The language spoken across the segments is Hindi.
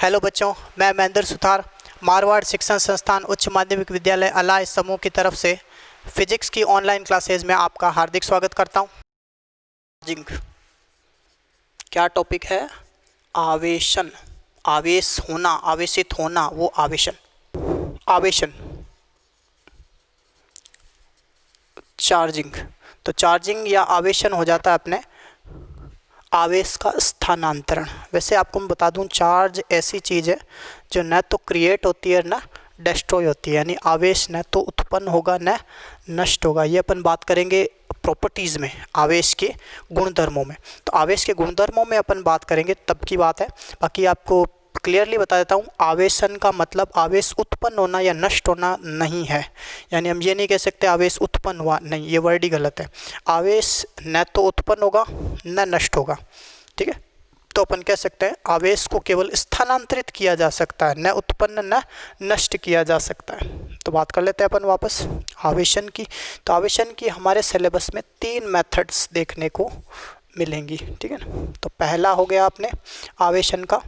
हेलो बच्चों, मैं महेंद्र सुथार मारवाड़ शिक्षण संस्थान उच्च माध्यमिक विद्यालय अलाय समूह की तरफ से फिजिक्स की ऑनलाइन क्लासेज में आपका हार्दिक स्वागत करता हूं। क्या टॉपिक है? आवेशन, आवेश होना, आवेशित होना, वो आवेशन। आवेशन, चार्जिंग। तो चार्जिंग या आवेशन हो जाता है अपने आवेश का स्थानांतरण। वैसे आपको मैं बता दूं, चार्ज ऐसी चीज़ है जो न तो क्रिएट होती है न डिस्ट्रॉय होती है, यानी आवेश न तो उत्पन्न होगा न नष्ट होगा। ये अपन बात करेंगे प्रॉपर्टीज़ में, आवेश के गुणधर्मों में। तो आवेश के गुणधर्मों में अपन बात करेंगे तब की बात है। बाकी आपको क्लियरली बता देता हूँ, आवेशन का मतलब आवेश उत्पन्न होना या नष्ट होना नहीं है। यानी हम ये नहीं कह सकते आवेश उत्पन्न हुआ, नहीं, ये वर्ड ही गलत है। आवेश न तो उत्पन्न होगा न नष्ट होगा, ठीक है। तो अपन कह सकते हैं आवेश को केवल स्थानांतरित किया जा सकता है, न उत्पन्न न नष्ट किया जा सकता है। तो बात कर लेते हैं अपन वापस आवेशन की। तो आवेशन की हमारे सिलेबस में 3 मेथड्स देखने को मिलेंगी, ठीक है ना। तो पहला हो गया अपने आवेशन का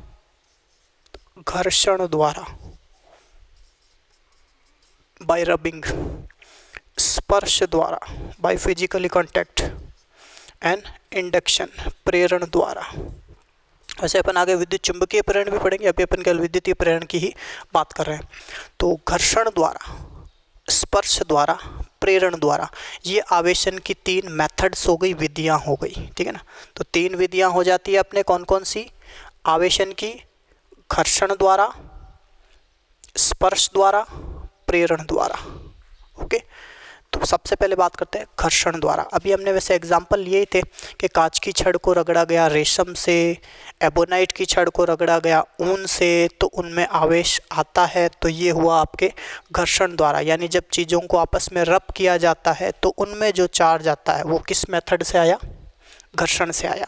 घर्षण द्वारा, बाय रबिंग, स्पर्श द्वारा, by physically contact, and induction, प्रेरण द्वारा। वैसे अपन आगे विद्युत चुंबकीय प्रेरण भी पढ़ेंगे, अभी अपन केवल विद्युतीय प्रेरण की ही बात कर रहे हैं। तो घर्षण द्वारा, स्पर्श द्वारा, प्रेरण द्वारा, ये आवेशन की 3 मेथड्स हो गई, विधियां हो गई, ठीक है ना। तो 3 विधियां हो जाती है अपने कौन कौन सी? आवेशन की घर्षण द्वारा, स्पर्श द्वारा, प्रेरण द्वारा। ओके, तो सबसे पहले बात करते हैं घर्षण द्वारा। अभी हमने वैसे एग्जाम्पल लिए थे कि कांच की छड़ को रगड़ा गया रेशम से, एबोनाइट की छड़ को रगड़ा गया ऊन से, तो उनमें आवेश आता है। तो ये हुआ आपके घर्षण द्वारा, यानी जब चीज़ों को आपस में रब किया जाता है तो उनमें जो चार्ज आता है वो किस मेथड से आया? घर्षण से आया।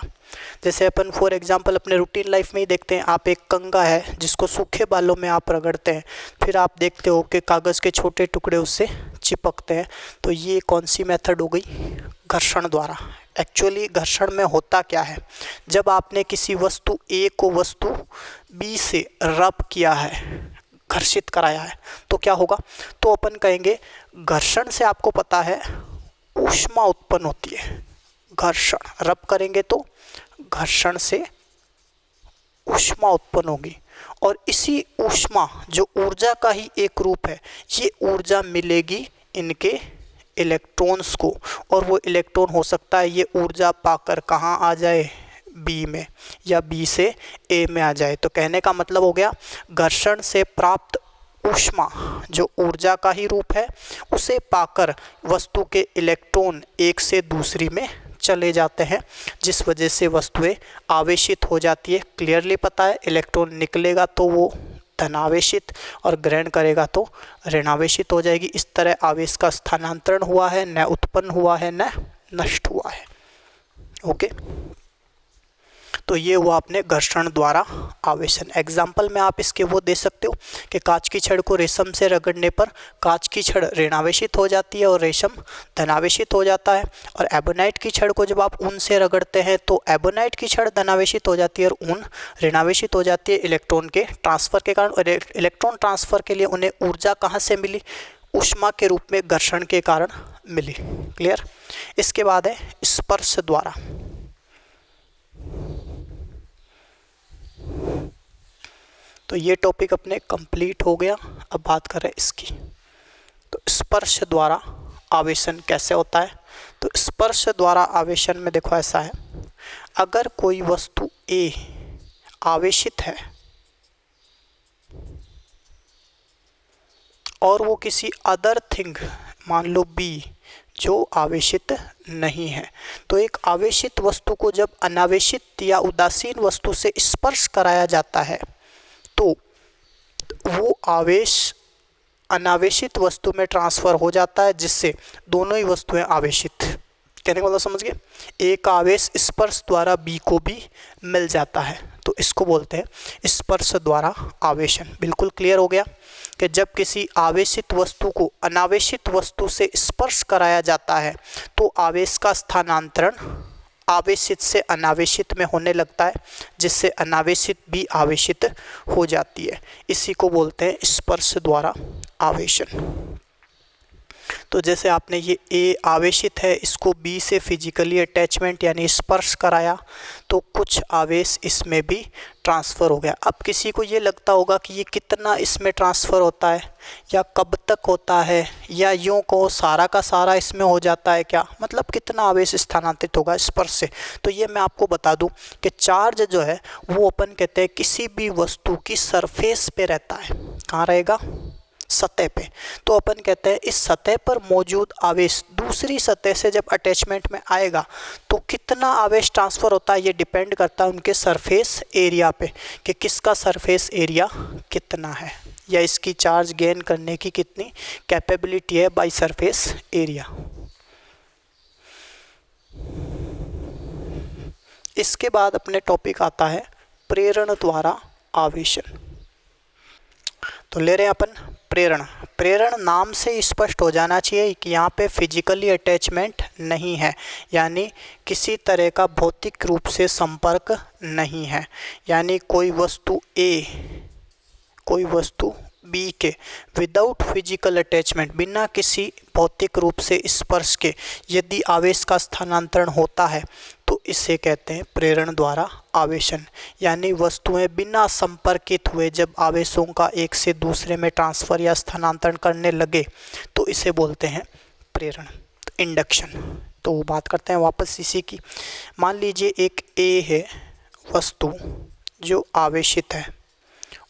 जैसे अपन फॉर एग्जांपल अपने रूटीन लाइफ में ही देखते हैं, आप एक कंघा है जिसको सूखे बालों में आप रगड़ते हैं, फिर आप देखते हो कि कागज़ के छोटे टुकड़े उससे चिपकते हैं। तो ये कौन सी मेथड हो गई? घर्षण द्वारा। एक्चुअली घर्षण में होता क्या है? जब आपने किसी वस्तु ए को वस्तु बी से रब किया है, घर्षित कराया है, तो क्या होगा? तो अपन कहेंगे घर्षण से आपको पता है ऊष्मा उत्पन्न होती है। घर्षण, रब करेंगे तो घर्षण से ऊष्मा उत्पन्न होगी, और इसी ऊष्मा जो ऊर्जा का ही एक रूप है, ये ऊर्जा मिलेगी इनके इलेक्ट्रॉन्स को, और वो इलेक्ट्रॉन हो सकता है ये ऊर्जा पाकर कहाँ आ जाए? बी में, या बी से ए में आ जाए। तो कहने का मतलब हो गया घर्षण से प्राप्त ऊष्मा जो ऊर्जा का ही रूप है, उसे पाकर वस्तु के इलेक्ट्रॉन एक से दूसरी में चले जाते हैं, जिस वजह से वस्तुएं आवेशित हो जाती है। क्लियरली पता है इलेक्ट्रॉन निकलेगा तो वो धनावेशित और ग्रहण करेगा तो ऋणावेशित हो जाएगी। इस तरह आवेश का स्थानांतरण हुआ है, न उत्पन्न हुआ है न नष्ट हुआ है। ओके, तो ये हुआ अपने घर्षण द्वारा आवेशन। एग्जाम्पल में आप इसके वो दे सकते हो कि कांच की छड़ को रेशम से रगड़ने पर कांच की छड़ ऋणावेशित हो जाती है और रेशम धनावेशित हो जाता है। और एबोनाइट की छड़ को जब आप ऊन से रगड़ते हैं तो एबोनाइट की छड़ धनावेशित हो जाती है और ऊन ऋणावेशित हो जाती है इलेक्ट्रॉन के ट्रांसफर के कारण। और इलेक्ट्रॉन ट्रांसफर के लिए उन्हें ऊर्जा कहाँ से मिली? ऊष्मा के रूप में घर्षण के कारण मिली। क्लियर? इसके बाद है स्पर्श द्वारा। तो ये टॉपिक अपने कंप्लीट हो गया। अब बात करें इसकी। तो स्पर्श द्वारा आवेशन कैसे होता है? तो स्पर्श द्वारा आवेशन में देखो ऐसा है, अगर कोई वस्तु ए आवेशित है और वो किसी अदर थिंग, मान लो बी, जो आवेशित नहीं है, तो एक आवेशित वस्तु को जब अनावेशित या उदासीन वस्तु से स्पर्श कराया जाता है तो वो आवेश अनावेशित वस्तु में ट्रांसफ़र हो जाता है, जिससे दोनों ही वस्तुएं आवेशित। कहने का मतलब समझ गए? एक का आवेश स्पर्श द्वारा बी को भी मिल जाता है, तो इसको बोलते हैं स्पर्श द्वारा आवेशन। बिल्कुल क्लियर हो गया कि जब किसी आवेशित वस्तु को अनावेशित वस्तु से स्पर्श कराया जाता है तो आवेश का स्थानांतरण आवेशित से अनावेशित में होने लगता है, जिससे अनावेशित भी आवेशित हो जाती है। इसी को बोलते हैं स्पर्श द्वारा आवेशन। तो जैसे आपने ये ए आवेशित है, इसको बी से फिजिकली अटैचमेंट यानी स्पर्श कराया, तो कुछ आवेश इसमें भी ट्रांसफ़र हो गया। अब किसी को ये लगता होगा कि ये कितना इसमें ट्रांसफ़र होता है या कब तक होता है, या यूँ कहो सारा का सारा इसमें हो जाता है क्या, मतलब कितना आवेश स्थानांतरित होगा स्पर्श से। तो ये मैं आपको बता दूं कि चार्ज जो है वो अपन कहते हैं किसी भी वस्तु की सरफेस पे रहता है। कहाँ रहेगा? सतह पे। तो अपन कहते हैं इस सतह पर मौजूद आवेश दूसरी सतह से जब अटैचमेंट में आएगा तो कितना आवेश ट्रांसफ़र होता है, ये डिपेंड करता है उनके सरफेस एरिया पे कि किसका सरफेस एरिया कितना है, या इसकी चार्ज गेन करने की कितनी कैपेबिलिटी है बाय सरफेस एरिया। इसके बाद अपने टॉपिक आता है प्रेरण द्वारा आवेशन। तो ले रहे हैं अपन प्रेरण। प्रेरण नाम से स्पष्ट हो जाना चाहिए कि यहाँ पे फिजिकली अटैचमेंट नहीं है, यानी किसी तरह का भौतिक रूप से संपर्क नहीं है, यानी कोई वस्तु ए कोई वस्तु बी के विदाउट फिजिकल अटैचमेंट, बिना किसी भौतिक रूप से स्पर्श के यदि आवेश का स्थानांतरण होता है तो इसे कहते हैं प्रेरण द्वारा आवेशन। यानी वस्तुएं बिना संपर्कित हुए जब आवेशों का एक से दूसरे में ट्रांसफ़र या स्थानांतरण करने लगे तो इसे बोलते हैं प्रेरण, इंडक्शन। तो बात करते हैं वापस इसी की। मान लीजिए एक ए है वस्तु जो आवेशित है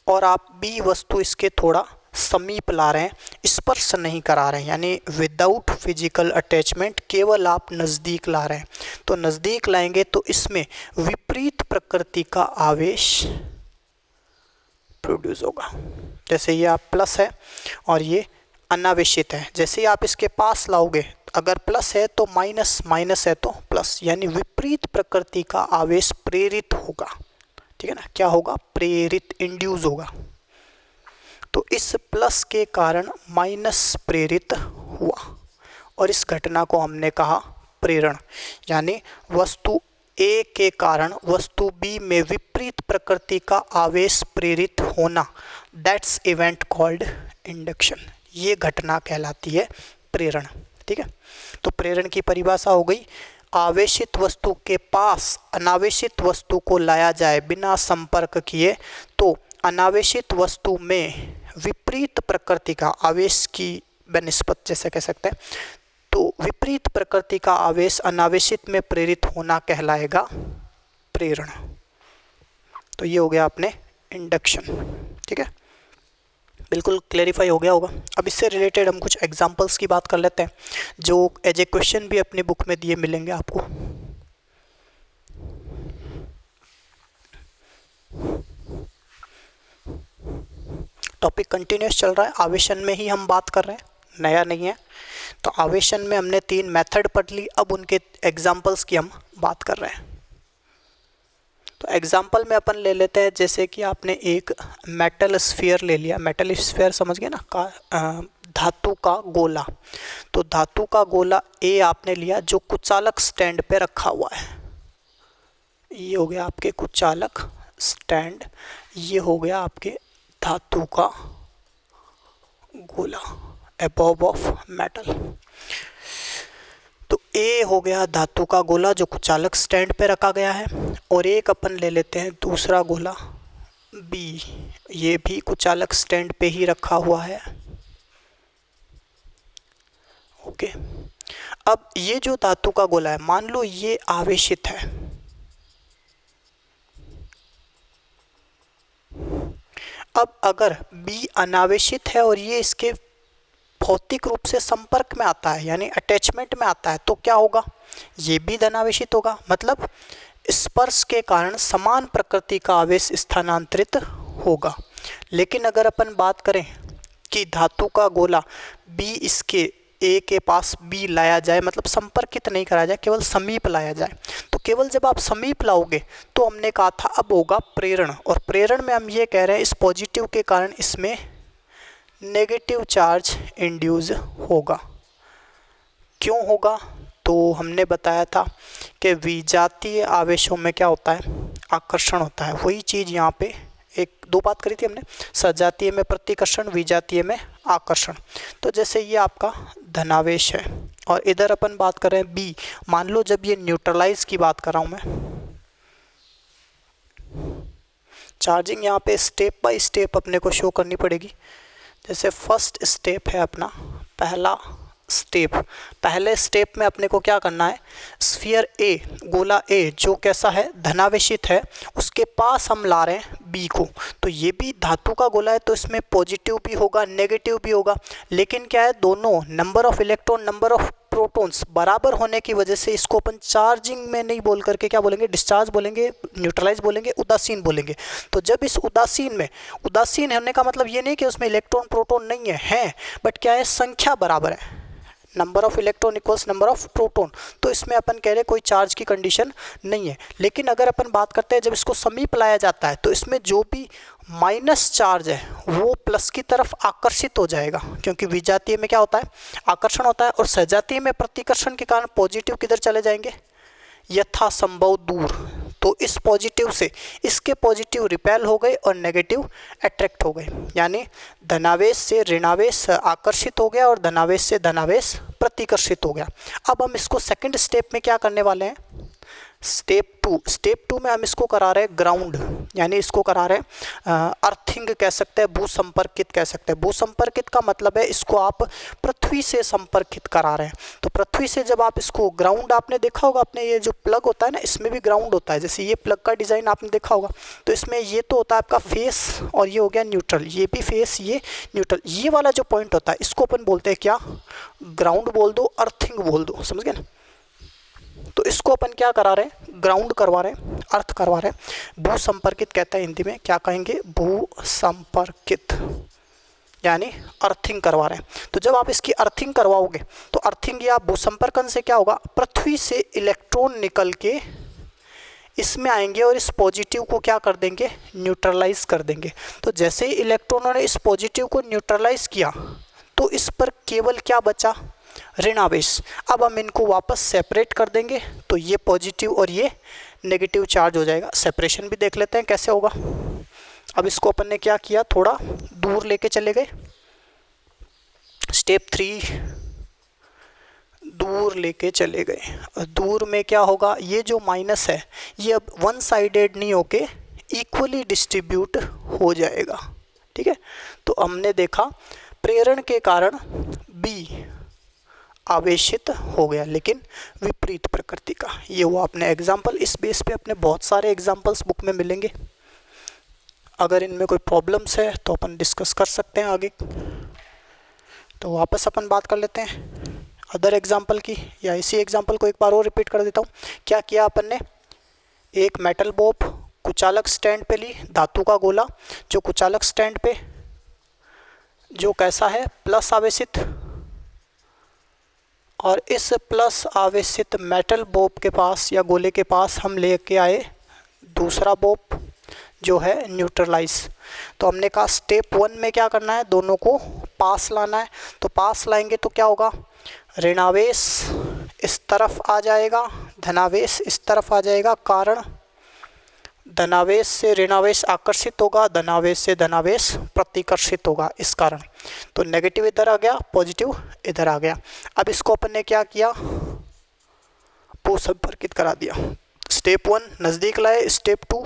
और आप बी वस्तु इसके थोड़ा समीप ला रहे हैं, स्पर्श नहीं करा रहे हैं, यानी विदाउट फिजिकल अटैचमेंट, केवल आप नज़दीक ला रहे हैं। तो नज़दीक लाएंगे तो इसमें विपरीत प्रकृति का आवेश प्रोड्यूस होगा। जैसे ये आप प्लस है और ये अनावेशित है, जैसे ही आप इसके पास लाओगे, अगर प्लस है तो माइनस, माइनस है तो प्लस, यानी विपरीत प्रकृति का आवेश प्रेरित होगा। ठीक है ना, क्या होगा? प्रेरित, इंड्यूस होगा। तो इस प्लस के कारण माइनस प्रेरित हुआ और इस घटना को हमने कहा प्रेरण। यानी वस्तु ए के कारण वस्तु बी में विपरीत प्रकृति का आवेश प्रेरित होना, दैट्स इवेंट कॉल्ड इंडक्शन। ये घटना कहलाती है प्रेरण। ठीक है, तो प्रेरण की परिभाषा हो गई, आवेशित वस्तु के पास अनावेशित वस्तु को लाया जाए बिना संपर्क किए तो अनावेशित वस्तु में विपरीत प्रकृति का आवेश की बनिस्बत, जैसे कह सकते हैं, तो विपरीत प्रकृति का आवेश अनावेशित में प्रेरित होना कहलाएगा प्रेरण। तो ये हो गया अपने इंडक्शन। ठीक है, बिल्कुल क्लेरिफाई हो गया होगा। अब इससे रिलेटेड हम कुछ एग्जांपल्स की बात कर लेते हैं जो एज ए क्वेश्चन भी अपनी बुक में दिए मिलेंगे आपको। टॉपिक कंटिन्यूस चल रहा है, आवेशन में ही हम बात कर रहे हैं, नया नहीं है। तो आवेशन में हमने 3 मेथड पढ़ ली, अब उनके एग्जांपल्स की हम बात कर रहे हैं। तो एग्जाम्पल में अपन ले लेते हैं, जैसे कि आपने एक मेटल स्फीयर ले लिया। मेटल स्फीयर समझ गए ना, धातु का गोला। तो धातु का गोला ए आपने लिया जो कुचालक स्टैंड पे रखा हुआ है। ये हो गया आपके कुचालक स्टैंड, ये हो गया आपके धातु का गोला, अबव ऑफ मेटल। तो ए हो गया धातु का गोला जो कुचालक स्टैंड पे रखा गया है, और एक अपन ले लेते हैं दूसरा गोला बी, ये भी कुचालक स्टैंड पे ही रखा हुआ है। ओके, अब ये जो धातु का गोला है, मान लो ये आवेशित है। अब अगर बी अनावेशित है और ये इसके भौतिक रूप से संपर्क में आता है, यानी अटैचमेंट में आता है, तो क्या होगा? ये भी धनावेशित होगा, मतलब स्पर्श के कारण समान प्रकृति का आवेश स्थानांतरित होगा। लेकिन अगर अपन बात करें कि धातु का गोला बी इसके ए के पास बी लाया जाए, मतलब संपर्कित नहीं करा जाए, केवल समीप लाया जाए, तो केवल जब आप समीप लाओगे तो हमने कहा था अब होगा प्रेरण। और प्रेरण में हम ये कह रहे हैं इस पॉजिटिव के कारण इसमें नेगेटिव चार्ज इंड्यूस होगा। क्यों होगा? तो हमने बताया था कि विजातीय आवेशों में क्या होता है, आकर्षण होता है। वही चीज़ यहाँ पे एक दो बात करी थी हमने, सजातीय में प्रतिकर्षण, विजातीय में आकर्षण। तो जैसे ये आपका धनावेश है और इधर अपन बात कर रहे हैं बी। मान लो जब ये न्यूट्रलाइज की बात कर रहा हूँ मैं, चार्जिंग यहाँ पे स्टेप बाय स्टेप अपने को शो करनी पड़ेगी। जैसे फर्स्ट स्टेप है अपना, पहले स्टेप में अपने को क्या करना है, स्फीयर ए, गोला ए जो कैसा है, धनावेशित है, उसके पास हम ला रहे हैं बी को। तो ये भी धातु का गोला है तो इसमें पॉजिटिव भी होगा नेगेटिव भी होगा, लेकिन क्या है, दोनों number of electron number of protons बराबर होने की वजह से इसको अपन चार्जिंग में नहीं बोल करके क्या बोलेंगे, डिस्चार्ज बोलेंगे, न्यूट्रलाइज बोलेंगे, उदासीन बोलेंगे। तो जब इस उदासीन में, उदासीन होने का मतलब ये नहीं कि उसमें इलेक्ट्रॉन प्रोटॉन नहीं है, बट क्या है, संख्या बराबर है, number of electron equals number of proton. तो इसमें अपन कह रहे कोई चार्ज की कंडीशन नहीं है। लेकिन अगर अपन बात करते हैं जब इसको समीप लाया जाता है तो इसमें जो भी माइनस चार्ज है वो प्लस की तरफ आकर्षित हो जाएगा, क्योंकि विजातीय में क्या होता है, आकर्षण होता है, और सजातीय में प्रतिकर्षण के कारण पॉजिटिव किधर चले जाएंगे, यथासंभव दूर। तो इस पॉजिटिव से इसके पॉजिटिव रिपेल हो गए और नेगेटिव अट्रैक्ट हो गए, यानी धनावेश से ऋणावेश आकर्षित हो गया और धनावेश से धनावेश प्रतिकर्षित हो गया। अब हम इसको सेकंड स्टेप में क्या करने वाले हैं, स्टेप टू में हम इसको करा रहे हैं ग्राउंड, यानी इसको करा रहे हैं अर्थिंग कह सकते हैं, भूसंपर्कित कह सकते हैं। भूसंपर्कित का मतलब है इसको आप पृथ्वी से संपर्कित करा रहे हैं। तो पृथ्वी से जब आप इसको ग्राउंड, आपने देखा होगा अपने ये जो प्लग होता है ना, इसमें भी ग्राउंड होता है। जैसे ये प्लग का डिज़ाइन आपने देखा होगा, तो इसमें ये तो होता है आपका फेस और ये हो गया न्यूट्रल, ये भी फेस ये न्यूट्रल, ये वाला जो पॉइंट होता है इसको अपन बोलते हैं क्या, ग्राउंड बोल दो, अर्थिंग बोल दो, समझ गए ना। तो इसको अपन क्या करा रहे हैं, ग्राउंड करवा रहे हैं, अर्थ करवा रहे हैं। भू संपर्कित कहता है हिंदी में, क्या कहेंगे, भू संपर्कित, यानी अर्थिंग करवा रहे हैं। तो जब आप इसकी अर्थिंग करवाओगे तो अर्थिंग या भू संपर्कन से क्या होगा, पृथ्वी से इलेक्ट्रॉन निकल के इसमें आएंगे और इस पॉजिटिव को क्या कर देंगे, न्यूट्रलाइज कर देंगे। तो जैसे ही इलेक्ट्रॉनों ने इस पॉजिटिव को न्यूट्रलाइज किया तो इस पर केवल क्या बचा, ऋणावेश। अब हम इनको वापस सेपरेट कर देंगे तो ये पॉजिटिव और ये नेगेटिव चार्ज हो जाएगा। सेपरेशन भी देख लेते हैं कैसे होगा। अब इसको अपन ने क्या किया, थोड़ा दूर लेके चले गए, स्टेप 3 दूर लेके चले गए। दूर में क्या होगा, ये जो माइनस है ये अब वन साइडेड नहीं होके इक्वली डिस्ट्रीब्यूट हो जाएगा, ठीक है। तो हमने देखा प्रेरण के कारण बी आवेशित हो गया, लेकिन विपरीत प्रकृति का। ये हुआ अपने एग्जाम्पल। इस बेस पे अपने बहुत सारे एग्जाम्पल्स बुक में मिलेंगे। अगर इनमें कोई प्रॉब्लम्स है तो अपन डिस्कस कर सकते हैं आगे। तो वापस अपन बात कर लेते हैं अदर एग्जाम्पल की, या इसी एग्जाम्पल को एक बार और रिपीट कर देता हूँ। क्या किया अपन ने, एक मेटल बॉब कुचालक स्टैंड पे ली, धातु का गोला जो कुचालक स्टैंड पे जो कैसा है, प्लस आवेशित, और इस प्लस आवेशित मेटल बॉब के पास या गोले के पास हम लेके आए दूसरा बॉब जो है न्यूट्रलाइज। तो हमने कहा स्टेप 1 में क्या करना है, दोनों को पास लाना है। तो पास लाएंगे तो क्या होगा, ऋणावेश इस तरफ आ जाएगा, धनावेश इस तरफ आ जाएगा। कारण धनावेश से ऋणावेश आकर्षित होगा, धनावेश से धनावेश प्रतिकर्षित होगा इस कारण। तो नेगेटिव इधर आ गया, पॉजिटिव इधर आ गया। अब इसको अपन ने क्या किया, वो संपर्कित करा दिया। स्टेप 1 नज़दीक लाए, स्टेप 2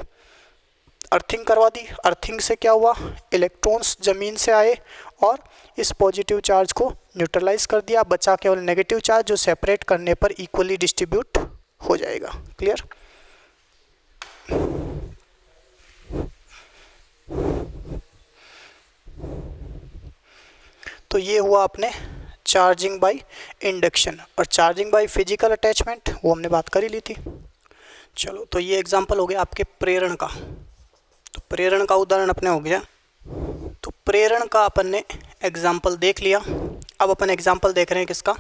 अर्थिंग करवा दी। अर्थिंग से क्या हुआ, इलेक्ट्रॉन्स ज़मीन से आए और इस पॉजिटिव चार्ज को न्यूट्रलाइज कर दिया, बचा केवल नेगेटिव चार्ज जो सेपरेट करने पर इक्वली डिस्ट्रीब्यूट हो जाएगा। क्लियर। तो ये हुआ अपने चार्जिंग बाय इंडक्शन। और चार्जिंग बाय फिजिकल अटैचमेंट वो हमने बात कर ही ली थी। चलो, तो ये एग्जांपल हो गया आपके प्रेरण का। तो प्रेरण का उदाहरण अपने हो गया। तो प्रेरण का अपन ने एग्जाम्पल देख लिया। अब अपन एग्जाम्पल देख रहे हैं किसका,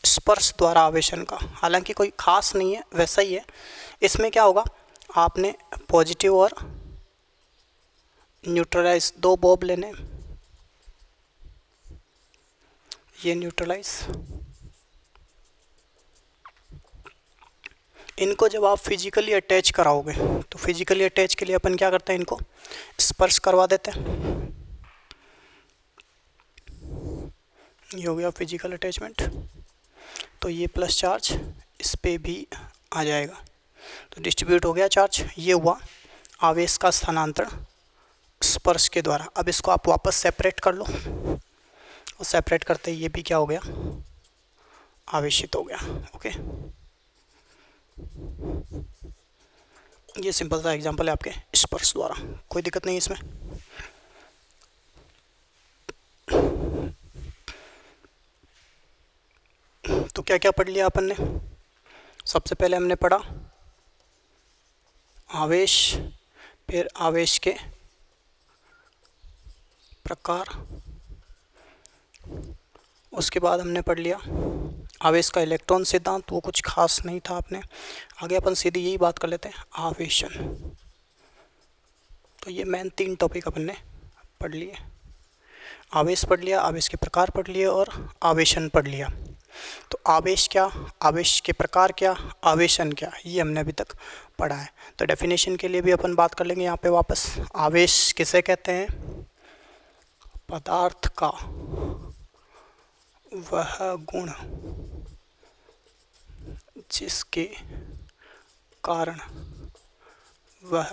स्पर्श द्वारा आवेशन का। हालांकि कोई खास नहीं है, वैसा ही है। इसमें क्या होगा, आपने पॉजिटिव और न्यूट्रलाइज दो बॉब लेने, ये न्यूट्रलाइज इनको जब आप फिजिकली अटैच कराओगे तो फिजिकली अटैच के लिए अपन क्या करते हैं, इनको स्पर्श करवा देते हैं। ये हो गया फिजिकल अटैचमेंट। तो ये प्लस चार्ज इस पे भी आ जाएगा, तो डिस्ट्रीब्यूट हो गया चार्ज। ये हुआ आवेश का स्थानांतरण स्पर्श के द्वारा। अब इसको आप वापस सेपरेट कर लो, और सेपरेट करते ही ये भी क्या हो गया, आवेशित हो गया। ओके, ये सिंपल सा एग्जांपल है आपके स्पर्श द्वारा, कोई दिक्कत नहीं इसमें। तो क्या क्या पढ़ लिया अपन ने? सबसे पहले हमने पढ़ा आवेश, फिर आवेश के प्रकार, उसके बाद हमने पढ़ लिया आवेश का इलेक्ट्रॉन सिद्धांत, वो कुछ खास नहीं था आपने। आगे अपन सीधी यही बात कर लेते हैं, आवेशन। तो ये मेन 3 टॉपिक अपन ने पढ़ लिए। आवेश पढ़ लिया, आवेश के प्रकार पढ़ लिए, और आवेशन पढ़ लिया। तो आवेश क्या, आवेश के प्रकार क्या, आवेशन क्या, ये हमने अभी तक पढ़ा है। तो डेफिनेशन के लिए भी अपन बात कर लेंगे यहाँ पे वापस। आवेश किसे कहते हैं? पदार्थ का वह गुण जिसके कारण वह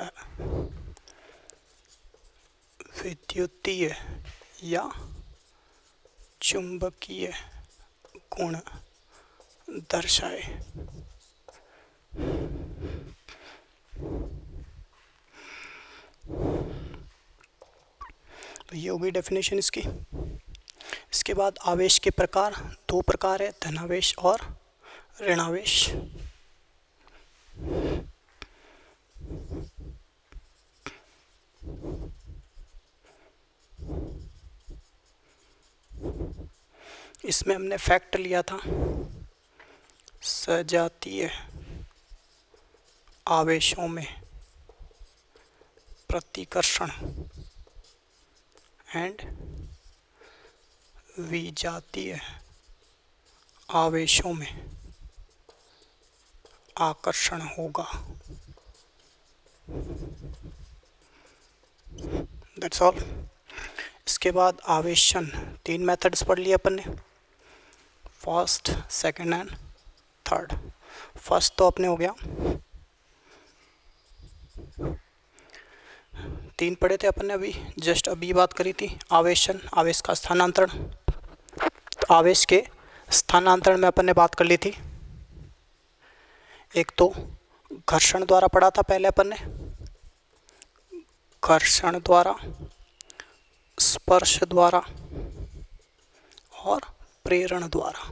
विद्युतीय या चुंबकीय गुण दर्शाए। तो ये होगी डेफिनेशन इसकी। इसके बाद आवेश के प्रकार 2 प्रकार है, धनावेश और ऋणावेश। इसमें हमने फैक्ट लिया था सजातीय आवेशों में प्रतिकर्षण एंड विजातीय आवेशों में आकर्षण होगा। That's all. इसके बाद आवेशन 3 मेथड्स पढ़ लिए अपन ने, first, second and third. First तो अपने हो गया, 3 पढ़े थे अपन ने अभी, जस्ट अभी बात करी थी आवेशन, आवेश का स्थानांतरण। तो आवेश के स्थानांतरण में अपन ने बात कर ली थी, एक तो घर्षण द्वारा पढ़ा था पहले अपन ने, घर्षण द्वारा, स्पर्श द्वारा और प्रेरण द्वारा।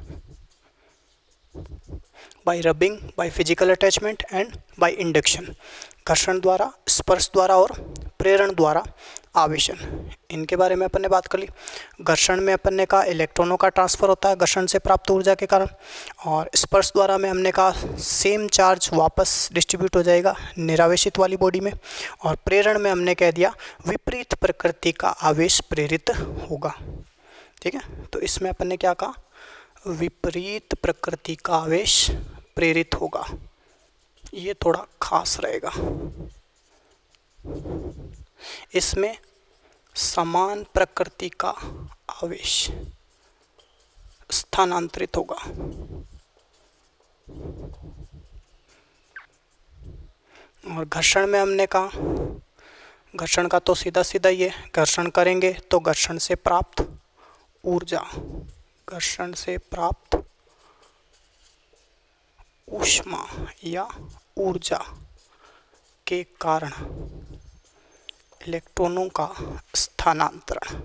Bye rubbing, by physical attachment and by induction. घर्षण द्वारा, स्पर्श द्वारा और प्रेरण द्वारा आवेशन, इनके बारे में अपन ने बात कर ली। घर्षण में अपन ने कहा इलेक्ट्रॉनों का ट्रांसफ़र होता है घर्षण से प्राप्त ऊर्जा के कारण, और स्पर्श द्वारा में हमने कहा सेम चार्ज वापस डिस्ट्रीब्यूट हो जाएगा निरावेशित वाली बॉडी में, और प्रेरण में हमने कह दिया विपरीत प्रकृति का आवेश प्रेरित होगा। ठीक है, तो इसमें अपन ने क्या कहा, विपरीत प्रकृति का आवेश प्रेरित होगा, ये थोड़ा खास रहेगा। इसमें समान प्रकृति का आवेश स्थानांतरित होगा। और घर्षण में हमने कहा, घर्षण का तो सीधा सीधा ये, घर्षण करेंगे तो घर्षण से प्राप्त ऊर्जा, घर्षण से प्राप्त ऊष्मा या ऊर्जा के कारण इलेक्ट्रॉनों का स्थानांतरण।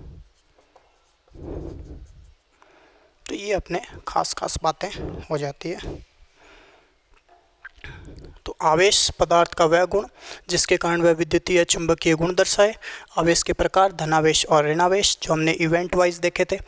तो ये अपने खास खास बातें हो जाती है। तो आवेश पदार्थ का वह गुण जिसके कारण वह विद्युतीय चुंबकीय गुण दर्शाए। आवेश के प्रकार धनावेश और ऋणावेश, जो हमने इवेंट वाइज देखे थे,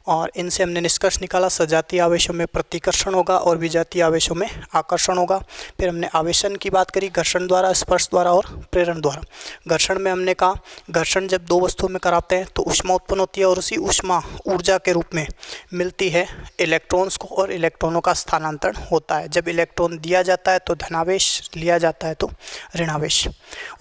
और इनसे हमने निष्कर्ष निकाला सजातीय आवेशों में प्रतिकर्षण होगा और विजातीय आवेशों में आकर्षण होगा। फिर हमने आवेशन की बात करी, घर्षण द्वारा, स्पर्श द्वारा और प्रेरण द्वारा। घर्षण में हमने कहा घर्षण जब 2 वस्तुओं में कराते हैं तो ऊष्मा उत्पन्न होती है, और उसी ऊष्मा ऊर्जा के रूप में मिलती है इलेक्ट्रॉन्स को और इलेक्ट्रॉनों का स्थानांतरण होता है। जब इलेक्ट्रॉन दिया जाता है तो धनावेश, लिया जाता है तो ऋणावेश।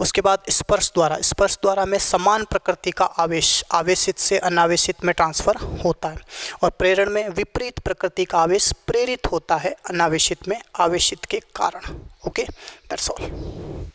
उसके बाद स्पर्श द्वारा में समान प्रकृति का आवेश आवेशित से अनावेशित में ट्रांसफर होता है, और प्रेरण में विपरीत प्रकृति का आवेश प्रेरित होता है अनावेशित में आवेशित के कारण। Okay, that's all.